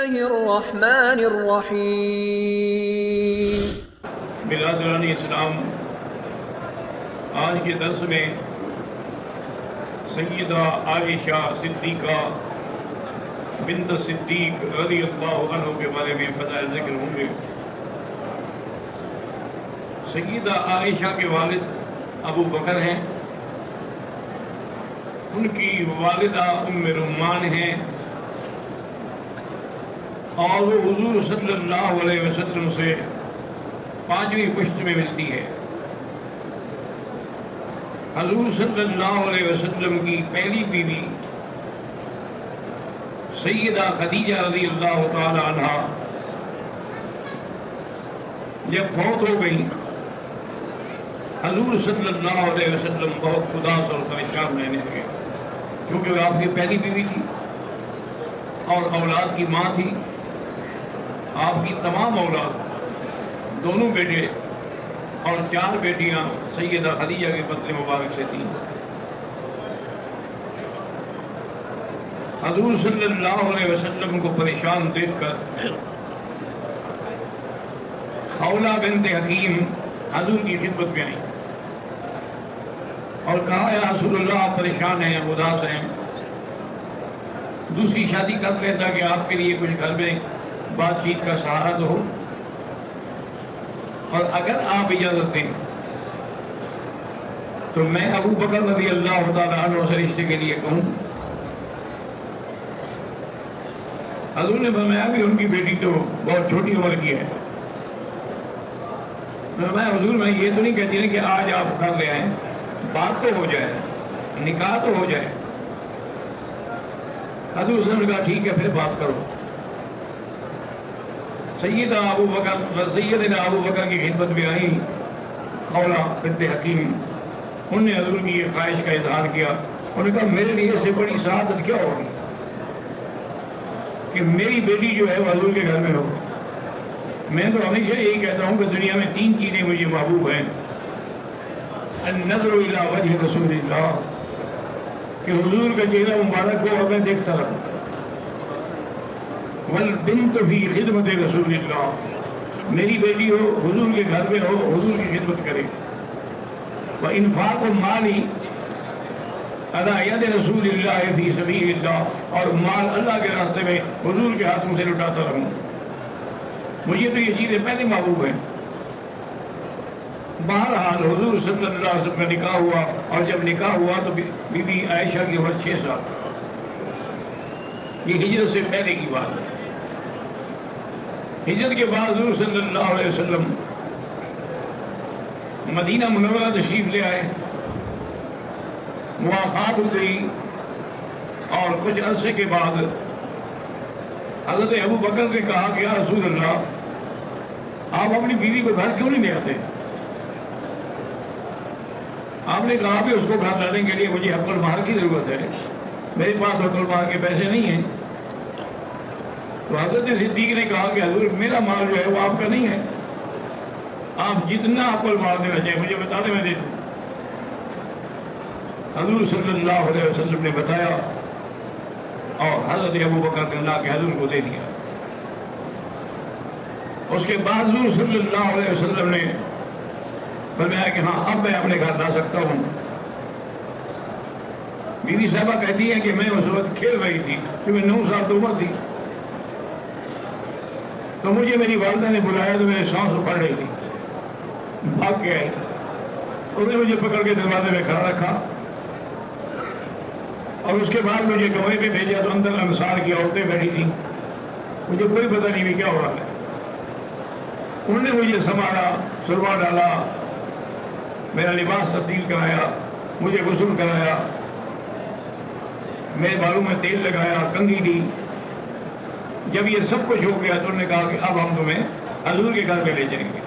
الله الرحمن الرحيم. برادران اسلام، آج کے درس میں سیدہ عائشہ صدیقہ بنت صدیق رضی اللہ عنہ کے بارے میں فضائل ذکر ہوں گے۔ سیدہ عائشہ کے والد ابو بکر ہیں، ان کی والدہ ام رمان ہیں، اور وہ حضور صلی اللہ علیہ وسلم سے 5ویں پشت میں ملتی ہے۔ حضور صلی اللہ علیہ وسلم کی پہلی بیوی سیدہ خدیجہ رضی اللہ تعالی عنہ جب فوت ہو گئی، حضور صلی اللہ علیہ وسلم بہت اداس اور پریشان رہنے لگے، کیونکہ وہ آپ کی پہلی بیوی تھی اور اولاد کی ماں تھی۔ آپ کی تمام اولاد، دونوں بیٹے اور 4 بیٹیاں سیدہ خدیجہ کے بدن مبارک سے تھیں۔ حضور صلی اللہ علیہ وسلم کو پریشان دیکھ کر خولہ بنت حکیم حضور کی خدمت میں آئی اور کہا، یا رسول اللہ، آپ پریشان ہیں، اداس ہیں، دوسری شادی کر لیتا کہ آپ کے لیے کچھ گھر میں بات چیت کا سہارا تو ہو، اور اگر آپ اجازت دیں تو میں ابو بکر رضی اللہ تعالیٰ عنہ سے رشتے کے لیے کہوں۔ حضور نے فرمایا کہ ان کی بیٹی تو بہت چھوٹی عمر کی ہے۔ فرمایا، حضور میں یہ تو نہیں کہتی نا کہ آج آپ کر لے آئیں، بات تو ہو جائے، نکاح تو ہو جائے۔ حضور صلی اللہ علیہ وسلم نے کہا، ٹھیک ہے، پھر بات کرو۔ سیدنا ابو بکر کی خدمت میں آئی خولہ بنت حکیم، انہوں نے حضور کی یہ خواہش کا اظہار کیا۔ انہوں نے کہا، میرے لیے اس سے بڑی سعادت کیا ہوگی کہ میری بیٹی جو ہے وہ حضور کے گھر میں ہو۔ میں تو ہمیشہ یہی کہتا ہوں کہ دنیا میں 3 چیزیں مجھے محبوب ہیں: النظر الی وجہ رسول اللہ، کہ حضور کا چہرہ مبارک ہو اور میں دیکھتا رہوں، والبنت فی خدمت رسول اللہ، میری بیٹی ہو حضور کے گھر میں ہو، حضور کی خدمت کرے، وانفاق مالی علی ید رسول اللہ فی سبیل اللہ، اور مال اللہ کے راستے میں حضور کے ہاتھوں سے لٹاتا رہوں۔ مجھے تو یہ چیزیں پہلے محبوب ہیں۔ بہرحال حضور صلی اللہ علیہ وسلم کا نکاح ہوا، اور جب نکاح ہوا تو بی بی عائشہ کی عمر 6 سال، یہ ہجرت سے پہلے کی بات ہے۔ ہجرت کے بعد حضور صلی اللہ علیہ وسلم مدینہ منورہ تشریف لے آئے، ملاقات ہو گئی، اور کچھ عرصے کے بعد حضرت ابو بکر نے کہا کہ یا رسول اللہ، آپ اپنی بیوی کو گھر کیوں نہیں لے آتے؟ آپ نے کہا کہ اس کو گھر لانے کے لیے مجھے حق المہر کی ضرورت ہے، میرے پاس حق المہر کے پیسے نہیں ہیں۔ تو حضرت صدیق نے کہا کہ حضور، میرا مال جو ہے وہ آپ کا نہیں ہے، آپ جتنا حق المہر دینا چاہیے مجھے بتا دیں، میں دے دوں۔ حضور صلی اللہ علیہ وسلم نے بتایا، اور حضرت ابو بکر نے اللہ کے حضور کو دے دیا۔ اس کے بعد حضور صلی اللہ علیہ وسلم نے فرمایا کہ ہاں، اب میں اپنے گھر لا سکتا ہوں۔ بیوی صاحبہ کہتی ہے کہ میں اس وقت کھیل رہی تھی، کیونکہ 9 سال تو عمر تھی، تو مجھے میری والدہ نے بلایا تو میرے سانس اکھڑ رہی تھی، بھاگ کے آئی، انہوں نے مجھے پکڑ کے دروازے میں کھڑا رکھا، اور اس کے بعد مجھے کمرے پہ بھیجا تو اندر انصار کی عورتیں بیٹھی تھیں، مجھے کوئی پتہ نہیں بھی کیا ہو رہا ہے۔ انہوں نے مجھے سنبھالا، سرما ڈالا، میرا لباس تبدیل کرایا، مجھے غسل کرایا، میرے بالوں میں تیل لگایا، کنگھی دی۔ جب یہ سب کچھ ہو گیا تو انہوں نے کہا کہ اب ہم تمہیں حضور کے گھر میں لے جائیں گے۔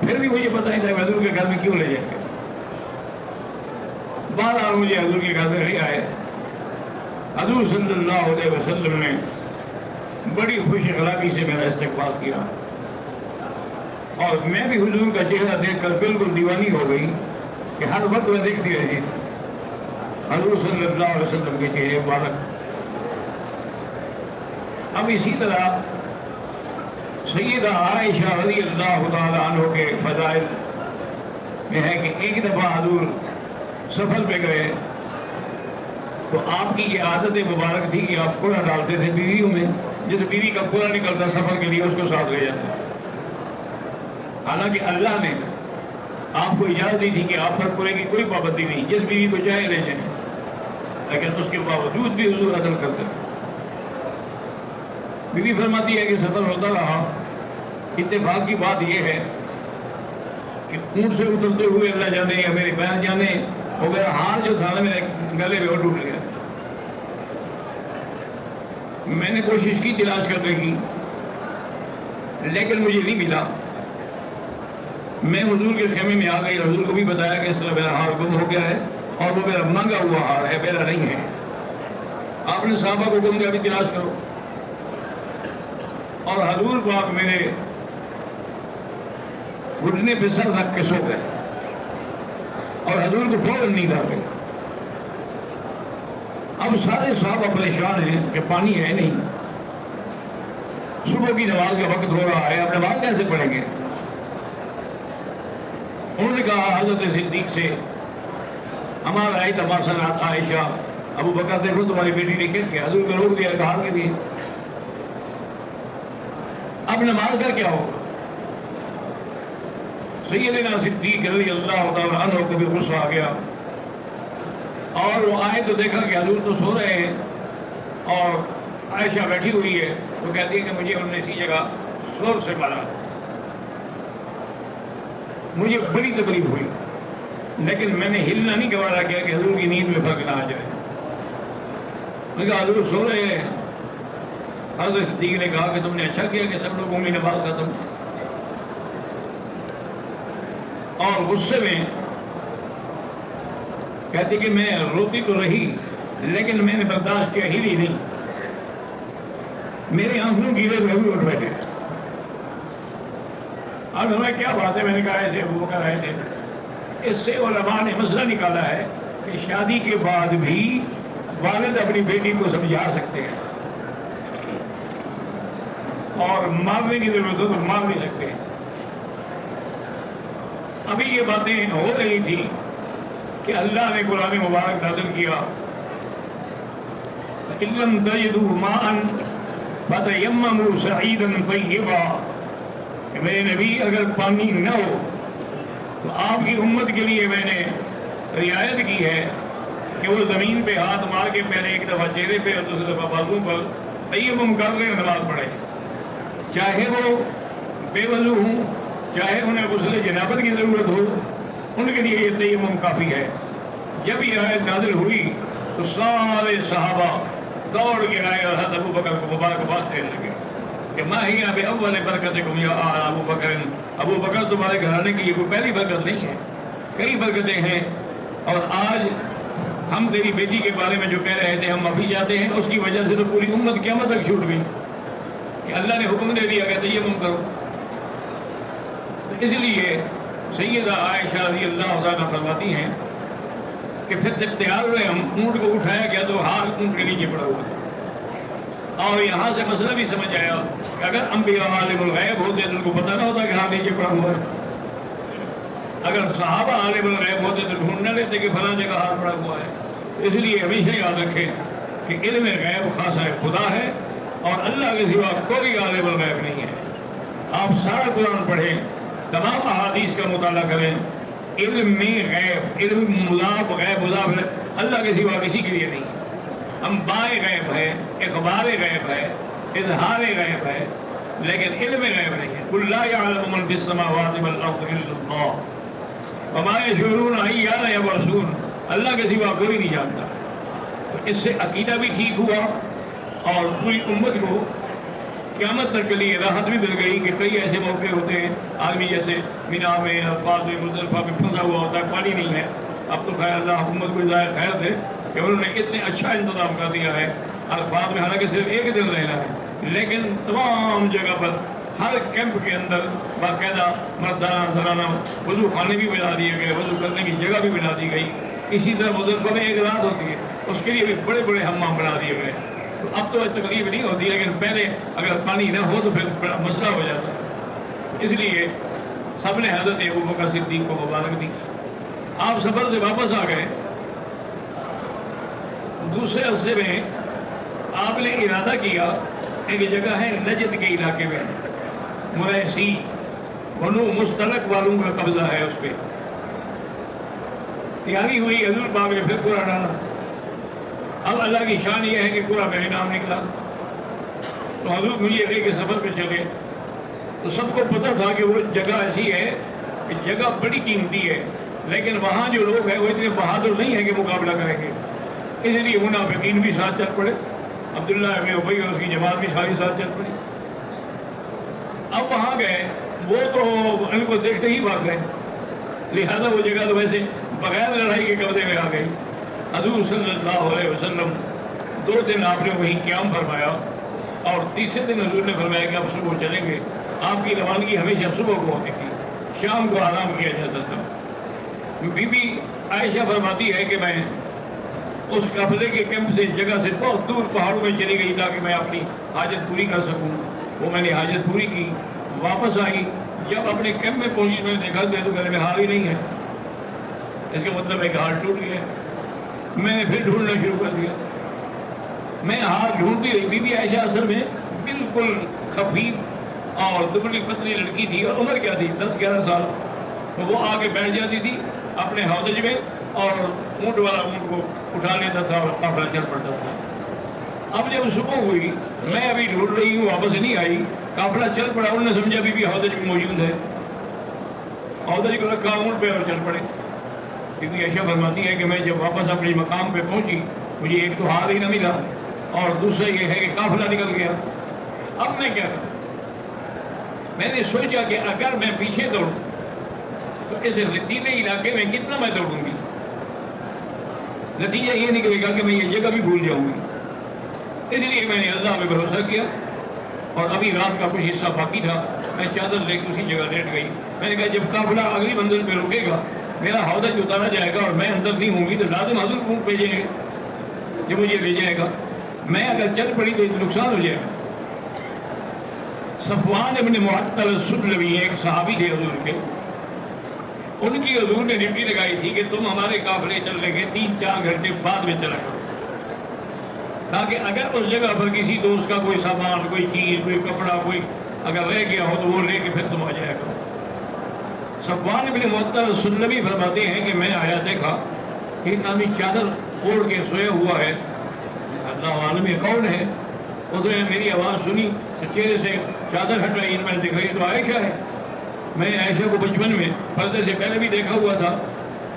پھر بھی مجھے پتہ نہیں تھا کہ حضور کے گھر میں کیوں لے جائیں گے۔ بہرحال مجھے حضور کے گھر میں لے آئے۔ حضور صلی اللہ علیہ وسلم نے بڑی خوش اخلاقی سے میرا استقبال کیا، اور میں بھی حضور کا چہرہ دیکھ کر بالکل دیوانی ہو گئی کہ ہر وقت میں دیکھتی رہی تھی حضور صلی اللہ علیہ وسلم کے چہرے مبارک۔ اب اسی طرح سیدہ عائشہ رضی اللہ تعالیٰ عنہ کے فضائل میں ہے کہ ایک دفعہ حضور سفر پہ گئے تو آپ کی یہ عادت مبارک تھی کہ آپ کوڑا ڈالتے تھے بیویوں میں. جس بیوی کا کوڑا نکلتا سفر کے لیے اس کو ساتھ لے جاتے. حالانکہ اللہ نے آپ کو اجازت دی تھی کہ آپ پر کوڑے کی کوئی پابندی نہیں، جس بیوی کو چاہے لے جائیں، لیکن اس کے باوجود بھی حضور عدل کرتے. بیوی فرماتی ہے کہ سفر ہوتا رہا. اتفاق کی بات یہ ہے کہ اونٹ سے اترتے ہوئے اللہ جانے یا میرے بہن جانے وہ میرا ہار جو تھا نا میرے گلے میں وہ ٹوٹ گیا. میں نے کوشش کی تلاش کرنے کی لیکن مجھے نہیں ملا. میں حضور کے خیمے میں آ گئی، حضور کو بھی بتایا کہ اس طرح میرا ہار گم ہو گیا ہے اور وہ میرا مانگا ہوا ہار ہے، میرا نہیں ہے. آپ نے صحابہ کو حکم دیا ابھی تلاش کرو، اور حضور پاک میرے گھٹنے پہ سر رکھ کے سو گئے اور حضور کو فوراً نیند آ گئی. اب سارے صحابہ پریشان ہیں کہ پانی ہے نہیں، صبح کی نماز کا وقت ہو رہا ہے، اب نماز کیسے پڑھیں گے؟ انہوں نے کہا حضرت صدیق سے، ہمارا آئی تماشا عائشہ، ابو بکر دیکھو تمہاری بیٹی نے کیا کیا؟ حضور کو روک دیا، کہا کے لیے اب نماز کا کیا ہوگا؟ سیدنا صدیق رضی اللہ تعالیٰ عنہ کو بھی غصہ آ گیا اور وہ آئے تو دیکھا کہ حضور تو سو رہے ہیں اور عائشہ بیٹھی ہوئی ہے. تو کہتی ہے کہ مجھے انہوں نے اسی جگہ زور سے مارا. مجھے بڑی تکلیف ہوئی لیکن میں نے ہلنا نہیں گوارا کیا کہ حضور کی نیند میں فرق نہ آ جائے. میں نے کہا حضور سو رہے ہیں. حضرت صدیق نے کہا کہ تم نے اچھا کیا کہ سب لوگوں کی نماز ختم. اور غصے میں کہتی کہ میں روتی تو رہی لیکن میں نے برداشت کیا، ہلی نہیں. میرے آنکھوں گیلے ہوئے بھی اٹھ بیٹھے. اب ہمیں کیا بات ہے؟ میں نے کہا ایسے وہ کر رہے تھے. اس سے علماء نے مسئلہ نکالا ہے کہ شادی کے بعد بھی والد اپنی بیٹی کو سمجھا سکتے ہیں اور مارنے کی ضرورت ہو تو مار بھی سکتے ہیں. ابھی یہ باتیں ہو رہی تھی کہ اللہ نے قرآن مبارک نازل کیا، إِن لَّمْ تَجِدُوا مَاءً فَتَيَمَّمُوا صَعِيدًا طَيِّبًا، کہ میرے نبی اگر پانی نہ ہو تو آپ کی امت کے لیے میں نے رعایت کی ہے کہ وہ زمین پہ ہاتھ مار کے پہلے ایک دفعہ چہرے پہ اور دوسری دفعہ بازو پر تیمم کر لیں، نماز پڑھیں. چاہے وہ بے وضو ہوں، چاہے انہیں غسل جنابت کی ضرورت ہو، ان کے لیے یہ تیمم کافی ہے. جب یہ آیت نازل ہوئی تو سارے صحابہ دوڑ کے آئے اور حضرت ابو بکر کو مبارکباد دینے لگے کہ ما ہی بے اول برکتکم یا آل ابو بکر، ابو بکر تمہارے گھرانے کی یہ کوئی پہلی برکت نہیں ہے، کئی برکتیں ہیں. اور آج ہم تیری بیٹی کے بارے میں جو کہہ رہے تھے ہم ابھی جاتے ہیں، اس کی وجہ سے تو پوری امت قیامت تک چھوٹ گئی کہ اللہ نے حکم دے دیا کہ تیمم کرو. اس لیے سیدہ عائشہ رضی اللہ عنہا فرماتی ہیں کہ پھر جب تیار ہوئے ہم، اونٹ کو اٹھایا گیا تو ہاتھ اونٹ کے نیچے پڑا ہوا تھا. اور یہاں سے مسئلہ بھی سمجھ آیا کہ اگر انبیاء عالم الغیب ہوتے تو ان کو پتہ نہ ہوتا کہ ہاتھ نیچے پڑا ہوا ہے. اگر صحابہ عالم الغیب ہوتے تو ڈھونڈ نہ لیتے کہ فلاں جگہ ہاتھ پڑا ہوا ہے. اس لیے ہمیشہ یاد رکھیں کہ علم غیب خاصہ خدا ہے اور اللہ کے سوا کوئی عالم الغیب نہیں ہے. آپ سارا قرآن پڑھیں، تمام احادیث کا مطالعہ کریں. علم میں غیب، علم مضاف غیب مضاف اللہ کے سوا کسی کے لیے نہیں. ہم بائے غیب ہے، اخبار غیب ہے، اظہار غیب ہے، لیکن علم غیب نہیں ہے. قل لا يعلم من في السماوات والارض الا الله وما يشعرون ايان يبعثون، اللہ کے سوا کوئی نہیں جانتا. تو اس سے عقیدہ بھی ٹھیک ہوا اور پوری امت کو قیامت تک کے لیے راحت بھی مل گئی کہ کئی ایسے موقع ہوتے ہیں آدمی جیسے مینا میں، عرفات میں، مزدلفہ میں پھنسا ہوا ہوتا ہے، پانی نہیں ہے. اب تو خیر اللہ حکومت کو ظاہر خیر دے کہ انہوں نے اتنے اچھا انتظام کر دیا ہے. عرفات میں حالانکہ صرف ایک دن رہنا ہے لیکن تمام جگہ پر ہر کیمپ کے اندر باقاعدہ مردانہ زنانہ وضو خانے بھی بنا دیے گئے، وضو کرنے کی جگہ بھی بنا دی گئی. اسی طرح مزدلفہ میں ایک رات ہوتی ہے، اس کے لیے بھی بڑے بڑے حمام بنا دیے گئے. تو اب تو تکلیف نہیں ہوتی، لیکن پہلے اگر پانی نہ ہو تو پھر بڑا مسئلہ ہو جاتا ہے۔ اس لیے سب نے حضرت ابوبکر صدیق کو مبارک دی۔ آپ سفر سے واپس آ گئے، دوسرے عرصے میں آپ نے ارادہ کیا، ایک جگہ ہے نجد کے علاقے میں، مریسی بنو مستلق والوں کا قبضہ ہے، اس پہ تیاری ہوئی، حضور پاک نے پھر قرآن ڈالا۔ اب اللہ کی شان یہ ہے کہ قرآن میرے نام نکلا، تو حضور مجھے لے کے سفر پہ چلے، تو سب کو پتہ تھا کہ وہ جگہ ایسی ہے کہ جگہ بڑی قیمتی ہے، لیکن وہاں جو لوگ ہیں وہ اتنے بہادر نہیں ہیں کہ مقابلہ کریں گے، اس لیے منافقین بھی ساتھ چل پڑے، عبداللہ ابن ابی اور اس کی جماعت بھی ساری ساتھ چل پڑی۔ اب وہاں گئے، وہ تو ان کو دیکھتے ہی بھاگ گئے، لہذا وہ جگہ تو ویسے بغیر لڑائی کے قبضے میں آ گئی۔ حضور صلی اللہ علیہ وسلم 2 دن آپ نے وہیں قیام فرمایا، اور تیسرے دن حضور نے فرمایا کہ اب صبح چلیں گے۔ آپ کی روانگی ہمیشہ صبح کو ہوتی تھی، شام کو آرام کیا جاتا تھا۔ بی بی عائشہ فرماتی ہے کہ میں اس قافلے کے کیمپ سے جگہ سے بہت دور پہاڑوں میں چلی گئی تاکہ میں اپنی حاجت پوری کر سکوں۔ وہ میں نے حاجت پوری کی، واپس آئی، جب اپنے کیمپ میں پہنچی میں نے دیکھا کہ تو میرے میں ہار ہی نہیں ہے، اس کا مطلب ہے کہ ہار ٹوٹ گیا۔ میں نے پھر ڈھونڈنا شروع کر دیا، میں ہار ڈھونڈتی رہی۔ بی بی عائشہ اصل میں بالکل خفیف اور دبلی پتلی لڑکی تھی، اور عمر کیا تھی 10-11 سال، تو وہ آ کے بیٹھ جاتی تھی اپنے ہودج میں اور اونٹ والا اونٹ کو اٹھا لیتا تھا اور قافلہ چل پڑتا تھا۔ اب جب صبح ہوئی، میں ابھی ڈھونڈ رہی ہوں، واپس نہیں آئی، قافلہ چل پڑا، انہوں نے سمجھا بی بی ہودج میں موجود ہے، ہودج کو رکھا اونٹ پہ اور چل پڑے۔ بی بی عائشہ فرماتی ہے کہ میں جب واپس اپنے مقام پہ پہنچی، مجھے ایک تو ہار ہی نہ ملا، اور دوسرا یہ ہے کہ قافلہ نکل گیا۔ اب میں کیا کروں؟ میں نے سوچا کہ اگر میں پیچھے دوڑوں تو اس ریتیلے علاقے میں کتنا میں دوڑوں گی، نتیجہ یہ نکلے گا کہ میں یہ جگہ بھی بھول جاؤں گی۔ اس لیے میں نے اللہ پہ بھروسہ کیا، اور ابھی رات کا کچھ حصہ باقی تھا، میں چادر لے کے اسی جگہ لیٹ گئی۔ میں نے کہا جب قافلہ اگلی منزل پہ رکے گا، میرا ہودج اتارا جائے گا اور میں اندر نہیں ہوں گی، تو لازم حضور اونٹ بھیجیں گے جو مجھے لے جائے گا، میں اگر چل پڑی تو نقصان ہو جائے گا۔ صفوان ابن معطل السلمی ایک صحابی تھے حضور کے، ان کی حضور نے ڈیوٹی لگائی تھی کہ تم ہمارے قافلے چلنے کے 3-4 گھنٹے بعد میں چلا کرو، تاکہ اگر اس جگہ پر کسی دوست کا کوئی سامان، کوئی چیز، کوئی کپڑا، کوئی اگر رہ گیا ہو تو وہ لے کے پھر تم آ جایا کرو۔ صفوان ابن معطل السلمی فرماتے ہیں کہ میں آیا، دیکھا کہ ایک آدمی چادر اوڑھ کے سویا ہوا ہے، اللہ عالم یہ کون ہے؟ اس نے میری آواز سنی، چہرے سے چادر ہٹائی، میں نے دیکھا یہ تو عائشہ ہے۔ میں نے عائشہ کو بچپن میں پردے سے پہلے بھی دیکھا ہوا تھا،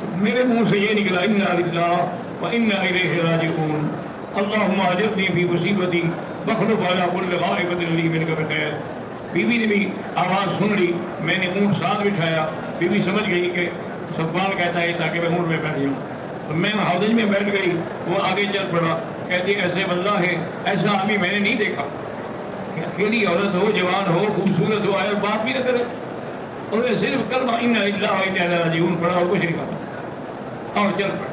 تو میرے منہ سے یہ نکلا انا للہ و انا الیہ راجعون، اللہم اجرنی فی مصیبتی واخلف علی کل غائبۃ لی منک بخیر۔ بی بی نے بھی آواز سن لی، میں نے اونٹ ساتھ بٹھایا، بی بی سمجھ گئی کہ صفوان کہتا ہے تاکہ میں اونٹ میں بیٹھ جاؤں، تو میں ہودج میں بیٹھ گئی، وہ آگے چل پڑا، کہتی ایسے واللہ ہے ایسا آدمی میں نے نہیں دیکھا کہ اکیلی عورت ہو، جوان ہو، خوبصورت ہو، آئے بات بھی نہ کرے، اور صرف کلمہ انا للہ و انا الیہ راجعون پڑھا اور کچھ نہیں کہا اور چل پڑا۔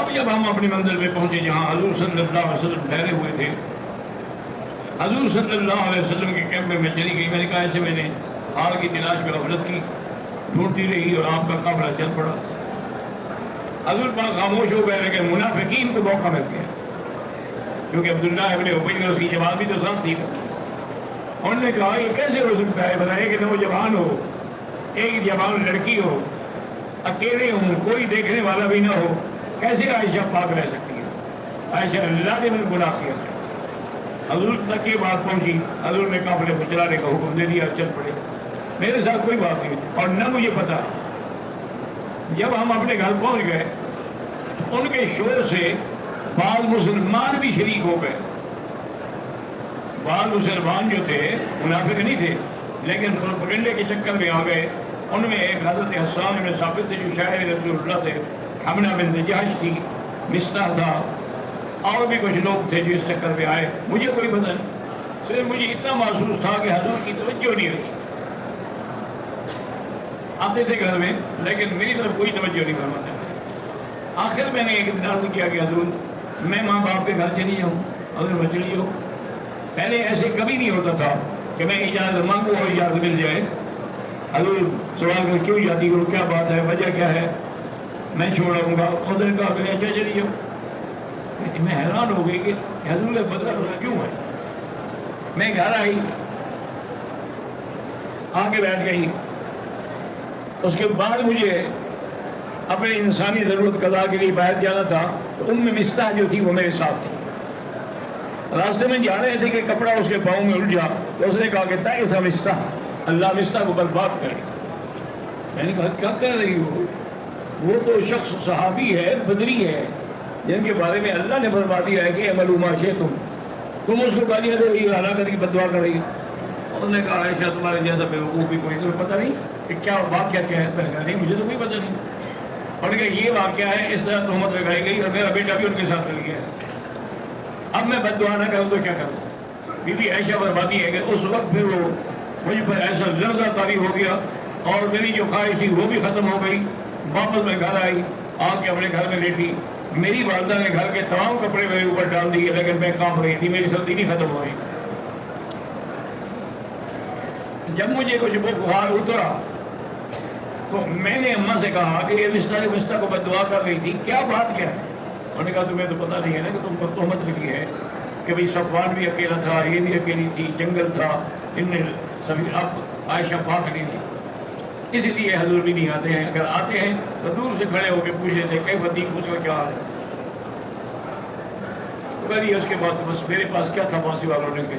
اب جب ہم اپنی منزل پہ پہنچے جہاں حضور صلی اللہ علیہ وسلم ٹھہرے ہوئے تھے، حضور صلی اللہ علیہ وسلم کے کیمپ میں چلی گئی، میں نے کہا ایسے میں نے حال کی تلاش میں غفلت کی، ڈھونڈتی رہی اور آپ کا قافلہ چل پڑا۔ حضور پاک خاموش ہو گئے، لیکن منافقین کو موقع مل گیا، کیونکہ عبداللہ ابن ابی اور اس کی جماعت بھی تو ساتھ تھی۔ انہوں نے کہا یہ کیسے ہو سکتا ہے، بتائے کہ نوجوان ہو، ایک جوان لڑکی ہو، اکیلے ہوں، کوئی دیکھنے والا بھی نہ ہو، کیسے عائشہ پاک رہ سکتی ہے؟ عائشہ اللہ نے گناہ کیا۔ حضور تک یہ بات پہنچی، حضور نے قافلے کو چلانے کا حکم دے دیا، چل پڑے۔ میرے ساتھ کوئی بات نہیں اور نہ مجھے پتا۔ جب ہم اپنے گھر پہنچ گئے، ان کے شور سے بعض مسلمان بھی شریک ہو گئے۔ بعض مسلمان جو تھے منافق نہیں تھے، لیکن پروپیگنڈے کے چکر میں آ گئے۔ ان میں ایک حضرت حسان بن ثابت تھے جو شاعر رسول اللہ تھے، حمنہ بنت جہش تھی، مصطح تھا، اور بھی کچھ لوگ تھے جو اس چکر میں آئے۔ مجھے کوئی پتہ نہیں، صرف مجھے اتنا محسوس تھا کہ حضور کی توجہ نہیں رہی۔ آتے تھے گھر میں لیکن میری طرف کوئی توجہ نہیں فرماتے تھے۔ آخر میں نے ایک انداز کیا کہ حضور میں ماں باپ کے گھر چلی جاؤں، اگر میں چلی جاؤں. پہلے ایسے کبھی نہیں ہوتا تھا کہ میں اجازت مانگوں اور اجازت مل جائے. حضور سوال کر کیوں جاتی ہو، کیا بات ہے، وجہ کیا ہے، میں چھوڑاؤں گا. اس نے کہا کہ اچھا چلی جاؤ. میں حیران ہو گئی کہ حضور نے بدلا کیوں ہے. میں گھر آئی، آ کے بیٹھ گئی. اس کے بعد مجھے اپنے انسانی ضرورت قضا کے لیے باہر جانا تھا، تو مستح جو تھی وہ میرے ساتھ تھی. راستے میں جا رہے تھے کہ کپڑا اس کے پاؤں میں الجھا، تو اس نے کہا کہ تائسا مستح، اللہ مستح کو برباد کرے. میں نے کہا کیا کہہ رہی ہو، وہ تو شخص صحابی ہے، بدری ہے، جن کے بارے میں اللہ نے فرما دیا ہے کہ اعملوا ما شئتم، تم اس کو گالیاں دے رہی ہو، ہلاکت کی بد دعا کر رہی ہو. انہوں نے کہا عائشہ تمہارے جیسا بیوقوف بھی کوئی تمہیں پتہ نہیں کہ کیا واقعہ کیا ہے. میں نے کہا نہیں مجھے تو کوئی پتہ نہیں. پڑھ کے یہ واقعہ ہے، اس طرح تہمت لگائی گئی اور میرا بیٹا بھی ان کے ساتھ مل گیا. اب میں بد دعا نہ کروں تو کیا کروں. بی بی عائشہ فرماتی ہے کہ اس وقت پھر وہ مجھ پر ایسا لرزہ طاری ہو گیا اور میری جو خواہش تھی وہ بھی ختم ہو گئی. واپس میں گھر آئی، آ کے اپنے گھر میں لیٹی. میری والدہ نے گھر کے تمام کپڑے میرے اوپر ڈال دیے، لیکن میں کانپ رہی تھی، میری سردی نہیں ختم ہو رہی. جب مجھے کچھ بخار اترا تو میں نے اماں سے کہا کہ یہ مستہ کو بد دعا کر رہی تھی، کیا بات کیا ہے. انہوں نے کہا تمہیں تو پتہ نہیں ہے نا کہ تم پر تہمت لگی ہے کہ بھئی صفوان بھی اکیلا تھا، یہ بھی اکیلی تھی، جنگل تھا، ان نے سبھی اب عائشہ پاک نہیں تھی. اس لیے حضور بھی نہیں آتے ہیں، اگر آتے ہیں تو دور سے کھڑے ہو کے پوچھ لیتے کئی بدی پوچھ کر کیا حال ہے. اس کے بعد بس میرے پاس کیا تھا پھانسی والوں نے کہ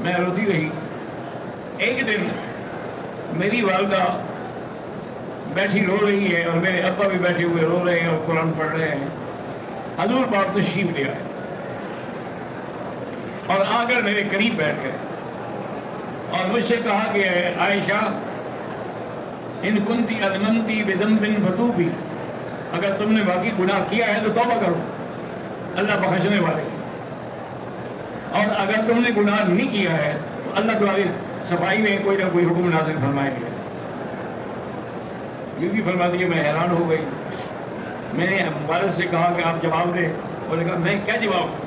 میں روتی رہی. ایک دن میری والدہ بیٹھی رو رہی ہے اور میرے ابا بھی بیٹھے ہوئے رو رہے ہیں اور قرآن پڑھ رہے ہیں. حضور پاک تشریف لے آئے اور آ کر میرے قریب بیٹھ گئے اور مجھ سے کہا کہ عائشہ ان کنتی ادمنتی بذنب فتوبی، اگر تم نے باقی گناہ کیا ہے تو توبہ کرو، اللہ بخشنے والے. اور اگر تم نے گناہ نہیں کیا ہے تو اللہ تمہاری صفائی میں کوئی نہ کوئی حکم نازل فرمائے گا. یہ بھی فرماتی ہے. میں حیران ہو گئی. میں نے والد سے کہا کہ آپ جواب دیں. انہوں نے کہا میں کیا جواب دوں.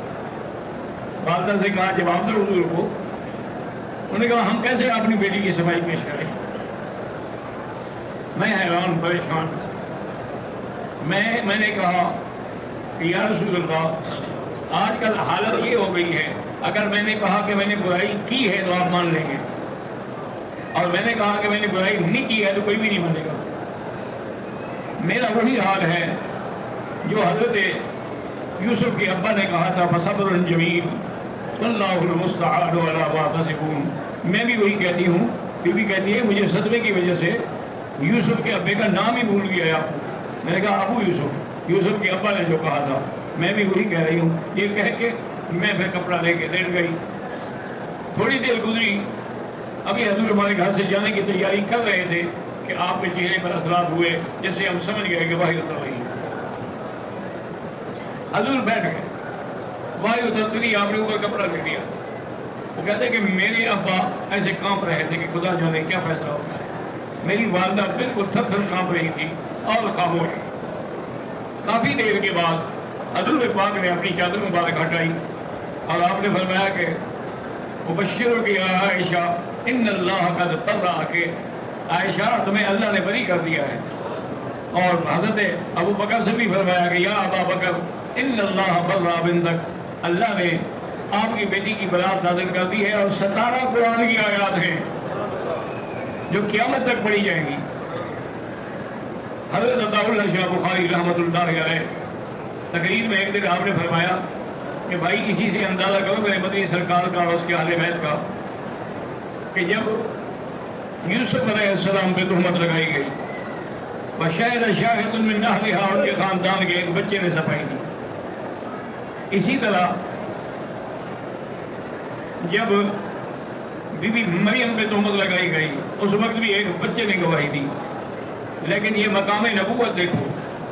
والدہ سے کہا جواب دو حضور کو. انہوں نے کہا ہم کیسے اپنی بیٹی کی صفائی پیش کریں. میں حیران پریشان. میں نے کہا کہ یا رسول اللہ، آج کل حالت یہ ہو گئی ہے، اگر میں نے کہا کہ میں نے برائی کی ہے تو آپ مان لیں گے، اور میں نے کہا کہ میں نے برائی نہیں کی ہے تو کوئی بھی نہیں مانے گا. میرا وہی حال ہے جو حضرت یوسف کے ابا نے کہا تھا فصبر جمیل واللہ المستعان علی ما تصفون. میں بھی وہی کہتی ہوں. بی بی کہتی ہے مجھے صدمے کی وجہ سے یوسف کے ابے کا نام ہی بھول گیا آپ کو. میں نے کہا ابو یوسف کے ابا نے جو کہا تھا میں بھی وہی کہہ رہی ہوں. یہ کہہ کے میں پھر کپڑا لے کے لیٹ گئی. تھوڑی دیر گزری، ابھی حضور ہمارے گھر سے جانے کی تیاری کر رہے تھے کہ آپ کے چہرے پر اثرات ہوئے جس سے ہم سمجھ گئے کہ واحد اتر رہی. حضور بیٹھ گئے، واحد اترتی آپ نے اوپر کپڑا لے لیا. وہ کہتے کہ میرے ابا ایسے کانپ رہے تھے کہ خدا جانے کیا فیصلہ ہوتا ہے. میری والدہ بالکل تھر تھر کانپ رہی تھی اور خاموش. کافی دیر کے بعد حضور پاک نے اپنی چادر مبارک ہٹائی اور آپ نے فرمایا کہ مبشروں کی عائشہ ان اللہ قد طرح، کہ عائشہ تمہیں اللہ نے بری کر دیا ہے. اور حضرت ابو بکر سے بھی فرمایا کہ یا ابا بکر ان اللہ برا بنتک، اللہ نے آپ کی بیٹی کی برات نازل کر دی ہے اور 17 قرآن کی آیات ہیں جو قیامت تک پڑھی جائیں گی. حضرت عطا اللہ شاہ بخاری رحمۃ اللہ علیہ تقریر میں ایک دن آپ نے فرمایا کہ بھائی اسی سے اندازہ کرو میرے مدنی سرکار کا اور اس کے اہل بیت کا کہ جب یوسف علیہ السلام پہ تہمت لگائی گئی وشاہد شاہد من اہلہا، ان کے خاندان کے ایک بچے نے صفائی دی. اسی طرح جب بی بی مریم پہ تہمت لگائی گئی اس وقت بھی ایک بچے نے گواہی دی. لیکن یہ مقام نبوت دیکھو،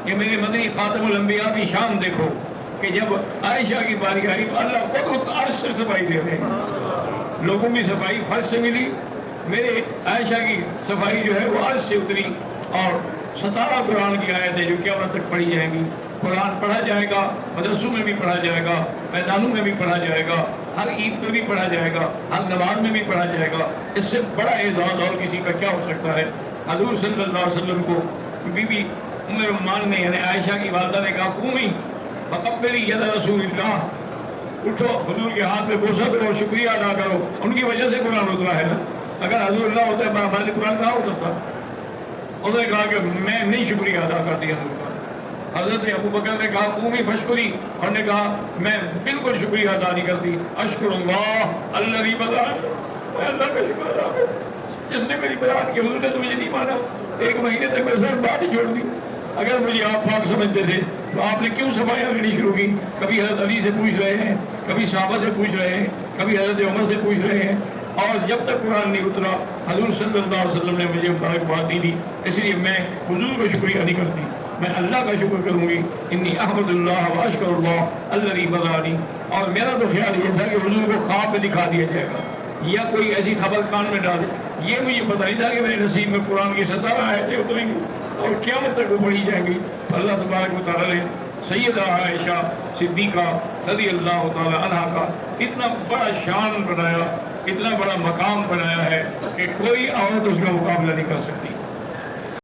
یہ میرے مدنی خاتم الانبیاء کی شان دیکھو کہ جب عائشہ کی باری آئی تو اللہ خود عرش سے صفائی دے رہے ہیں. لوگوں کی صفائی فرش سے ملی، میرے عائشہ کی صفائی جو ہے وہ عرش سے اتری اور 17 قرآن کی آیتیں جو قیامت تک پڑھی جائیں گی قرآن پڑھا جائے گا، مدرسوں میں بھی پڑھا جائے گا، میدانوں میں بھی پڑھا جائے گا، ہر عید پہ بھی پڑھا جائے گا، ہر نماز میں بھی پڑھا جائے گا۔ اس سے بڑا اعزاز اور کسی کا کیا ہو سکتا ہے؟ حضور صلی اللہ علیہ وسلم کو بی بی ام رومان نے یعنی عائشہ کی والدہ نے کہا قومی فقبلی ید رسول اللہ، اٹھو حضور کے ہاتھ میں بوسہ دو اور شکریہ ادا کرو، ان کی وجہ سے قرآن اترا ہے نا۔ اگر حضور اللہ ہوتا ہے ہمارے قرآن کہاں اترتا؟ انہوں نے کہا کہ میں نہیں شکریہ ادا کرتی حضور کا۔ حضرت ابو بکر نے کہا قومی فشکری، اور نے کہا میں بالکل شکریہ ادا نہیں کرتی، اشکر اللہ الذی بدا، اللہ کا شکر ادا کرو جس نے میری بیان کی۔ حضور نے تو مجھے نہیں مانا، 1 مہینے تک میں صرف بات ہی چھوڑ دی۔ اگر مجھے آپ پاک سمجھتے تھے تو آپ نے کیوں صفائیاں لینی شروع کی؟ کبھی حضرت علی سے پوچھ رہے ہیں، کبھی صحابہ سے پوچھ رہے ہیں، کبھی حضرت عمر سے پوچھ رہے ہیں، اور جب تک قرآن نہیں اترا حضور صلی اللہ علیہ وسلم نے مجھے مبارکباد دی، اس لیے میں حضور کا شکریہ نہیں کرتی، میں اللہ کا شکر کروں گی۔ انی احمد اللہ و اشکر اللہ الذی بدانی۔ اور میرا تو خیال یہ تھا کہ حضور کو خواب میں دکھا دیا جائے گا یا کوئی ایسی خبر کان میں ڈالے، یہ مجھے پتہ نہیں تھا کہ میرے نصیب میں قرآن کی 17 آیتیں اتریں گی اور قیامت تک وہ پڑھی جائیں گی۔ اللہ تبارک و تعالیٰ نے سیدہ عائشہ صدیقہ رضی اللہ تعالیٰ عنہ کا اتنا بڑا شان بنایا، اتنا بڑا مقام بنایا ہے کہ کوئی عورت اس کا مقابلہ نہیں کر سکتی۔